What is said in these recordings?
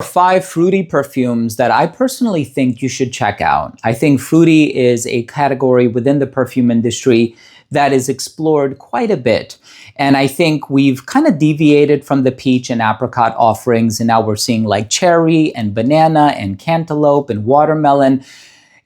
5 fruity perfumes that I personally think you should check out. I think fruity is a category within the perfume industry that is explored quite a bit. And I think we've kind of deviated from the peach and apricot offerings, and now we're seeing like cherry and banana and cantaloupe and watermelon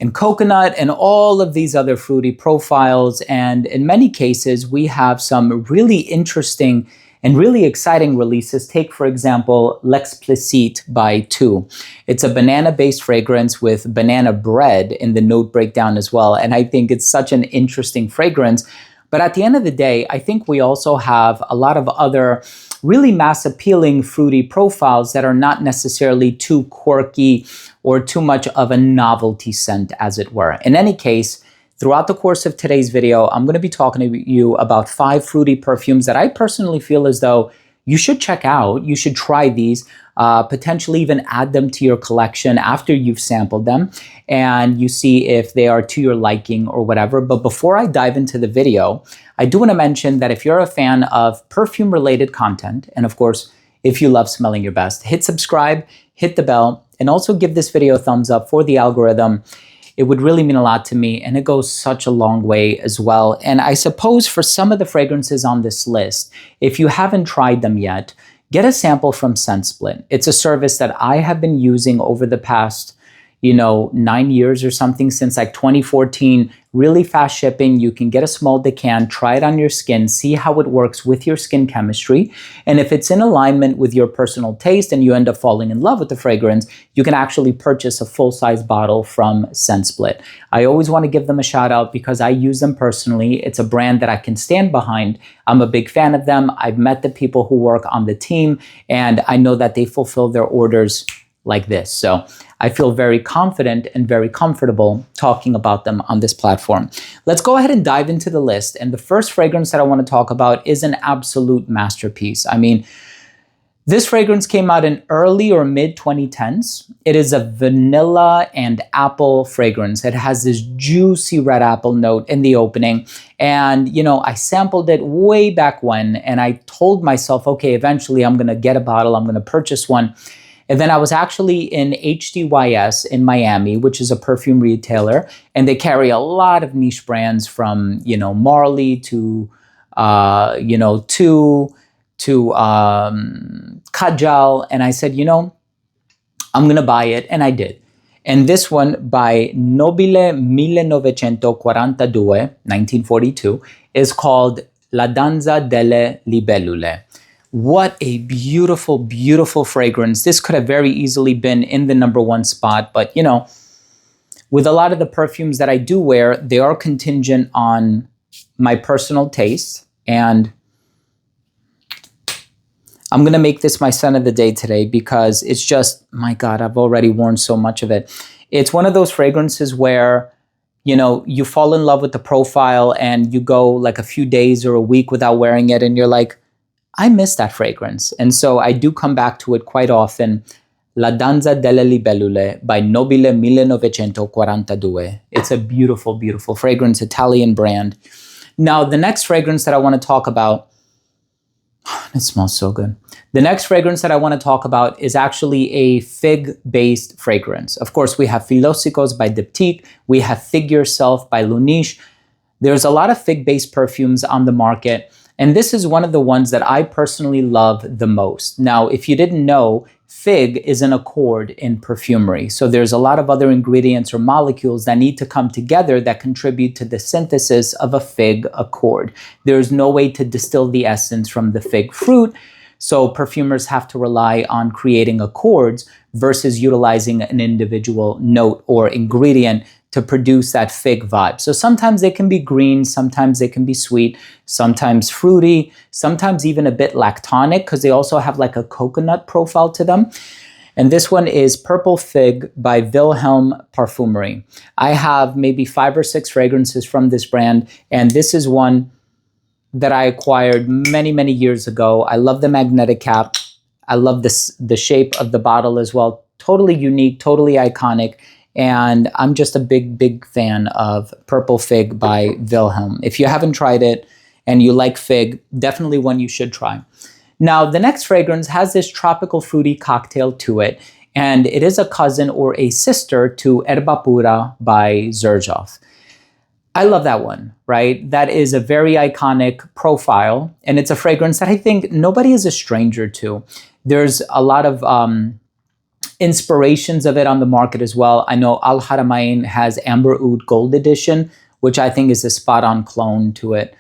and coconut and all of these other fruity profiles. And in many cases, we have some really interesting and really exciting releases. Take, for example, L'Explicit by 2. It's a banana-based fragrance with banana bread in the note breakdown as well. And I think it's such an interesting fragrance. But at the end of the day, I think we also have a lot of other really mass-appealing fruity profiles that are not necessarily too quirky or too much of a novelty scent, as it were. In any case, throughout the course of today's video, I'm going to be talking to you about 5 fruity perfumes that I personally feel as though you should check out. You should try these, potentially even add them to your collection after you've sampled them, and you see if they are to your liking or whatever. But before I dive into the video, I do want to mention that if you're a fan of perfume-related content, and of course, if you love smelling your best, hit subscribe, hit the bell, and also give this video a thumbs up for the algorithm. It would really mean a lot to me, and it goes such a long way as well. And I suppose for some of the fragrances on this list, if you haven't tried them yet, get a sample from ScentSplit. It's a service that I have been using over the past 9 years or something, since like 2014. Really fast shipping. You can get a small decan, try it on your skin, see how it works with your skin chemistry. And if it's in alignment with your personal taste and you end up falling in love with the fragrance, you can actually purchase a full-size bottle from ScentSplit. I always want to give them a shout out because I use them personally. It's a brand that I can stand behind. I'm a big fan of them. I've met the people who work on the team, and I know that they fulfill their orders like this. So I feel very confident and very comfortable talking about them on this platform. Let's go ahead and dive into the list. And the first fragrance that I want to talk about is an absolute masterpiece. I mean, this fragrance came out in early or mid 2010s. It is a vanilla and apple fragrance. It has this juicy red apple note in the opening. And, I sampled it way back when, and I told myself, okay, eventually I'm going to get a bottle, I'm going to purchase one. And then I was actually in HDYS in Miami, which is a perfume retailer, and they carry a lot of niche brands from, Marley to, Kajal. And I said, I'm going to buy it. And I did. And this one by Nobile 1942, 1942, is called La Danza delle Libellule. What a beautiful, beautiful fragrance. This could have very easily been in the #1 spot, but with a lot of the perfumes that I do wear, they are contingent on my personal taste. And I'm going to make this my scent of the day today because it's just, my God, I've already worn so much of it. It's one of those fragrances where, you fall in love with the profile and you go like a few days or a week without wearing it, and you're like, I miss that fragrance. And so I do come back to it quite often. La Danza delle Libellule by Nobile 1942. It's a beautiful, beautiful fragrance, Italian brand. Now, the next fragrance that I want to talk about, it smells so good. The next fragrance that I want to talk about is actually a fig-based fragrance. Of course, we have Philosopos by Diptyque. We have Fig Yourself by Luniche. There's a lot of fig-based perfumes on the market. And this is one of the ones that I personally love the most. Now, if you didn't know, fig is an accord in perfumery. So there's a lot of other ingredients or molecules that need to come together that contribute to the synthesis of a fig accord. There's no way to distill the essence from the fig fruit. So perfumers have to rely on creating accords versus utilizing an individual note or ingredient to produce that fig vibe. So sometimes they can be green, sometimes they can be sweet, sometimes fruity, sometimes even a bit lactonic because they also have like a coconut profile to them. And this one is Purple Fig by Wilhelm Parfumerie. I have maybe 5 or 6 fragrances from this brand, and this is one that I acquired many, many years ago. I love the magnetic cap. I love the shape of the bottle as well. Totally unique, totally iconic. And I'm just a big, big fan of Purple Fig by Wilhelm. If you haven't tried it and you like fig, definitely one you should try. Now, the next fragrance has this tropical fruity cocktail to it. And it is a cousin or a sister to Erba Pura by Xerjoff. I love that one, right? That is a very iconic profile, and it's a fragrance that I think nobody is a stranger to. There's a lot of inspirations of it on the market as well. I know Al Haramain has Amber Oud Gold Edition, which I think is a spot-on clone to it.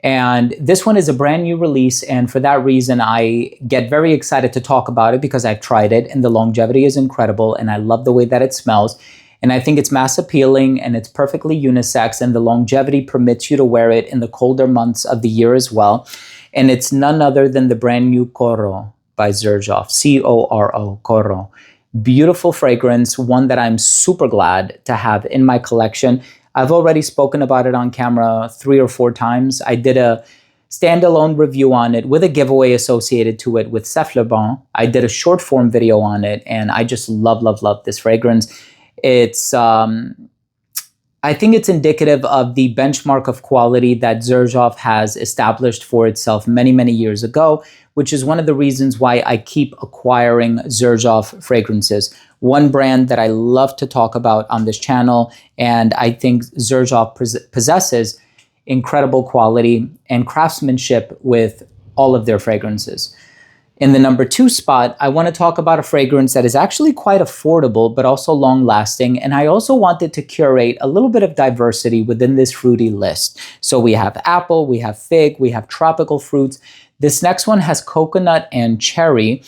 And this one is a brand new release, and for that reason, I get very excited to talk about it because I've tried it, and the longevity is incredible, and I love the way that it smells. And I think it's mass appealing, and it's perfectly unisex, and the longevity permits you to wear it in the colder months of the year as well. And it's none other than the brand new Corro by Xerjoff, C-O-R-O, Corro. Beautiful fragrance, one that I'm super glad to have in my collection. I've already spoken about it on camera 3 or 4 times. I did a standalone review on it with a giveaway associated to it with Cef Le Bon. I did a short form video on it, and I just love, love, love this fragrance. It's, I think it's indicative of the benchmark of quality that Xerjoff has established for itself many, many years ago, which is one of the reasons why I keep acquiring Xerjoff fragrances. One brand that I love to talk about on this channel, and I think Xerjoff possesses incredible quality and craftsmanship with all of their fragrances. In the number 2 spot, I want to talk about a fragrance that is actually quite affordable, but also long-lasting. And I also wanted to curate a little bit of diversity within this fruity list. So we have apple, we have fig, we have tropical fruits. This next one has coconut and cherry.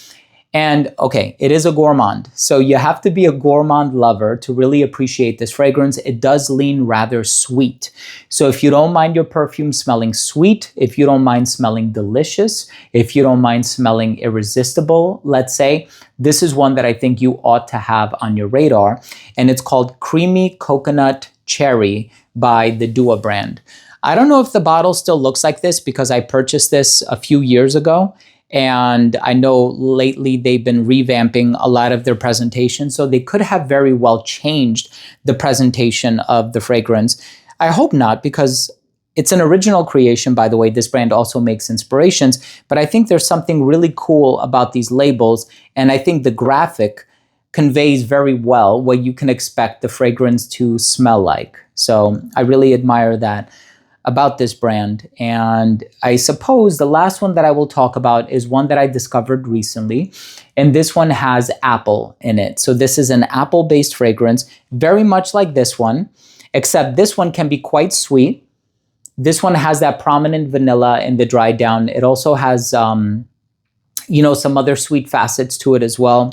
And okay, it is a gourmand. So you have to be a gourmand lover to really appreciate this fragrance. It does lean rather sweet. So if you don't mind your perfume smelling sweet, if you don't mind smelling delicious, if you don't mind smelling irresistible, let's say, this is one that I think you ought to have on your radar. And it's called Creamy Coconut Cherry by the Dua brand. I don't know if the bottle still looks like this because I purchased this a few years ago. And I know lately they've been revamping a lot of their presentations, so they could have very well changed the presentation of the fragrance. I hope not, because it's an original creation, by the way. This brand also makes inspirations, but I think there's something really cool about these labels, and I think the graphic conveys very well what you can expect the fragrance to smell like. So I really admire that about this brand. And I suppose the last one that I will talk about is one that I discovered recently, and this one has apple in it. So this is an apple-based fragrance, very much like this one, except this one can be quite sweet. This one has that prominent vanilla in the dry down. It also has, you know, some other sweet facets to it as well.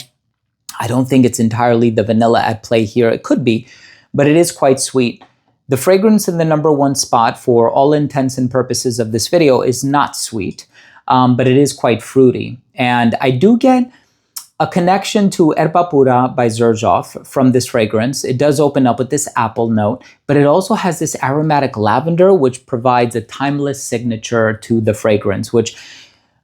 I don't think it's entirely the vanilla at play here. It could be, but it is quite sweet. The fragrance in the number 1 spot for all intents and purposes of this video is not sweet, but it is quite fruity. And I do get a connection to Erba Pura by Xerjoff from this fragrance. It does open up with this apple note, but it also has this aromatic lavender, which provides a timeless signature to the fragrance, which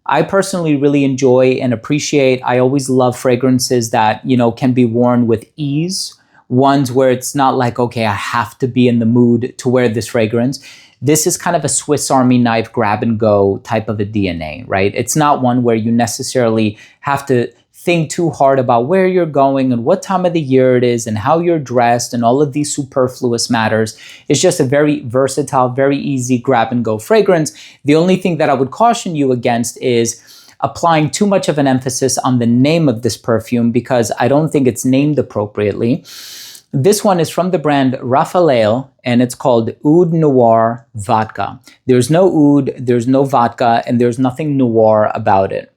I personally really enjoy and appreciate. I always love fragrances that, you know, can be worn with ease. Ones where it's not like, okay, I have to be in the mood to wear this fragrance. This is kind of a Swiss Army knife grab and go type of a DNA, right? It's not one where you necessarily have to think too hard about where you're going and what time of the year it is and how you're dressed and all of these superfluous matters. It's just a very versatile, very easy grab and go fragrance. The only thing that I would caution you against is applying too much of an emphasis on the name of this perfume because I don't think it's named appropriately. This one is from the brand Raffaele, and it's called Oud Noir Vodka. There's no oud, there's no vodka, and there's nothing noir about it,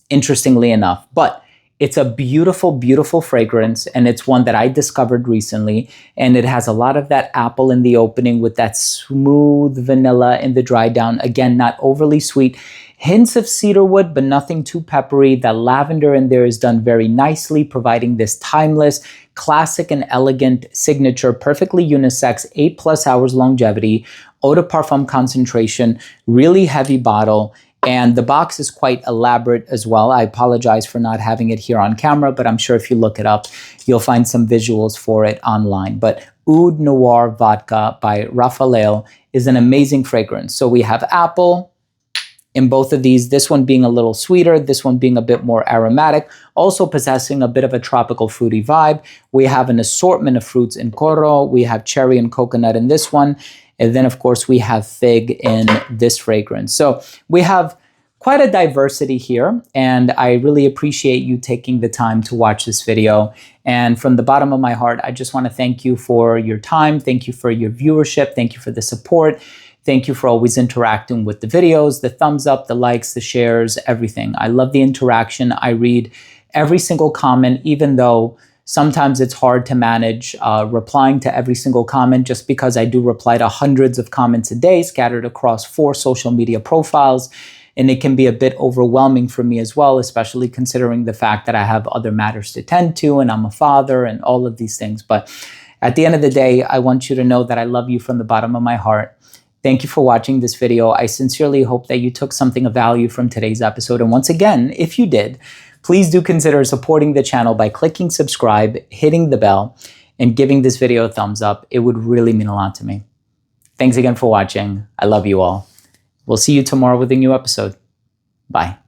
interestingly enough. But it's a beautiful, beautiful fragrance, and it's one that I discovered recently, and it has a lot of that apple in the opening with that smooth vanilla in the dry down. Again, not overly sweet. Hints of cedarwood, but nothing too peppery. That lavender in there is done very nicely, providing this timeless, classic and elegant signature, perfectly unisex, 8+ hours longevity, eau de parfum concentration, really heavy bottle. And the box is quite elaborate as well. I apologize for not having it here on camera, but I'm sure if you look it up, you'll find some visuals for it online. But Oud Noir Vodka by Raffaele is an amazing fragrance. So we have apple, in both of these, this one being a little sweeter, this one being a bit more aromatic, also possessing a bit of a tropical fruity vibe. We have an assortment of fruits in Coro. We have cherry and coconut in this one. And then, of course, we have fig in this fragrance. So we have quite a diversity here, and I really appreciate you taking the time to watch this video. And from the bottom of my heart, I just want to thank you for your time. Thank you for your viewership. Thank you for the support. Thank you for always interacting with the videos, the thumbs up, the likes, the shares, everything. I love the interaction. I read every single comment, even though sometimes it's hard to manage replying to every single comment, just because I do reply to hundreds of comments a day scattered across 4 social media profiles. And it can be a bit overwhelming for me as well, especially considering the fact that I have other matters to tend to and I'm a father and all of these things. But at the end of the day, I want you to know that I love you from the bottom of my heart. Thank you for watching this video. I sincerely hope that you took something of value from today's episode. And once again, if you did, please do consider supporting the channel by clicking subscribe, hitting the bell, and giving this video a thumbs up. It would really mean a lot to me. Thanks again for watching. I love you all. We'll see you tomorrow with a new episode. Bye.